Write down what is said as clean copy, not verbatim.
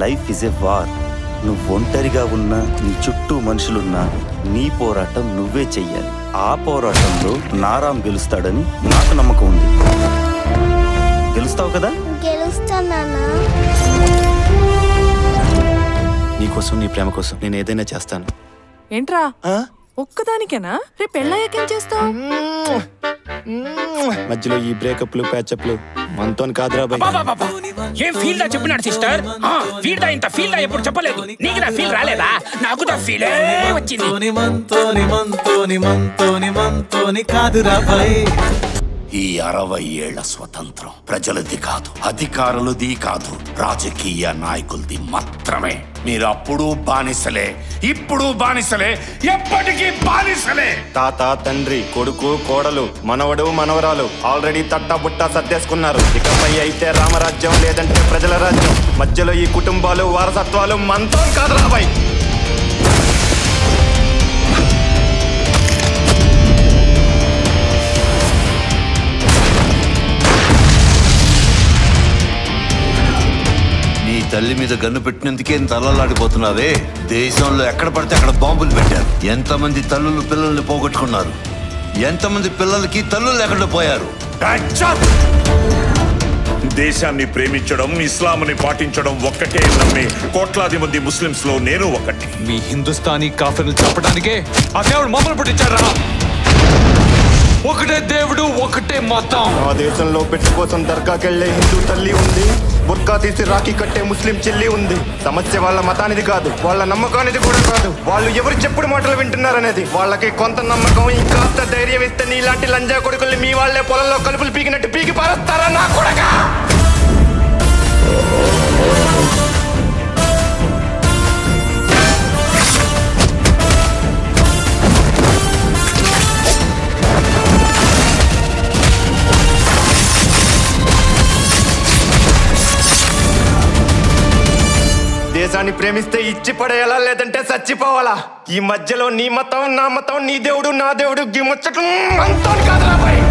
Life is a war. నువ్వు ఒంటరిగా ఉన్నా, నీ చుట్టూ మనుషులున్నా, నీ పోరాటం నువ్వే చెయ్యాలి. ఆ పోరాటంలో నారాం గెలుస్తాడని నాకు నమ్మకం ఉంది. గెలుస్తావు కదా? గెలుస్తానా? నీకోసం, నీ ప్రేమ కోసం నేను ఏదైనా చేస్తాను. ఏంట్రా ఒక్కదానికేనా? రేపు పెళ్ళయ్యాకేం చేస్తావు? మధ్యలో ఈ బ్రేకప్లు ప్యాచప్లు మనతో కాదురా బాయ్. ఏం ఫీల్ దా చెప్పినాడు సిస్టర్. ఫీల్ దా ఇంత ఫీల్ దా ఎప్పుడు చెప్పలేదు. నీకు నా ఫీల్ రాలేదా? నాకు దా ఫీలే వచ్చింది. మంతోని కాదురా బాయ్. ఈ 60 ఏళ్ల స్వతంత్రం ప్రజలది కాదు, అధికారులది కాదు, రాజకీయ నాయకులది మాత్రమే. మీరు అప్పుడు బానిసలే, ఇప్పుడు బానిసలే, ఎప్పటికీ బానిసలే. తాత, తండ్రి, కొడుకు, కోడలు, మనవడు, మనవరాలు ఆల్రెడీ తట్టబుట్టా సర్దేసుకున్నారు. ఇకపై అయితే రామరాజ్యం లేదంటే ప్రజల రాజ్యం. మధ్యలో ఈ కుటుంబాలు, వారసత్వాలు మనతో కాదు రాబాయ్. తల్లి మీద గన్ను పెట్టినందుకే తలలాడిపోతున్నావే. దేశంలో ఎక్కడ పడితే అక్కడ బాంబులు పెట్టారు. ఎంతమంది తల్లులు పిల్లల్ని పోగొట్టుకున్నారు, ఎంతమంది పిల్లలకి తల్లులు లేకుండా పోయారు. దేశాన్ని ప్రేమించడం, ఇస్లాంని పాటించడం ఒక్కటే నమ్మే కోట్లాది మంది ముస్లింస్ లో నేను ఒకటి. మీ హిందుస్థానీ కాఫీలు చెప్పడానికే ఆ దేవుడు మమ్మల్ని పుట్టించారా? ఒకటే దేవుడు, ఒకటే మతం. ఆ దేశంలో పెట్టి కోసం దర్గాకెళ్లే హిందూ తల్లి ఉంది, బుర్కా తీసి రాఖీ కట్టే ముస్లిం చెల్లి ఉంది. సమస్య వాళ్ళ మతానిది కాదు, వాళ్ళ నమ్మకానిది కూడా కాదు. వాళ్ళు ఎవరు చెప్పుడు మాటలు వింటున్నారనేది. వాళ్ళకి కొంత నమ్మకం, ఇంకాస్త ధైర్యం ఇస్తే నీలాంటి లంజా కొడుకుల్ని మీ వాళ్లే పొలంలో కలుపులు పీకినట్టు పీకి పారేస్తారా నా కొడకా? దేశాన్ని ప్రేమిస్తే ఇచ్చి పడేయాలా, లేదంటే చచ్చిపోవాలా? ఈ మధ్యలో నీ మతం, నా మతం, నీ దేవుడు, నా దేవుడు గిమ్మొచ్చటం అంతా కాదురా బాయ్.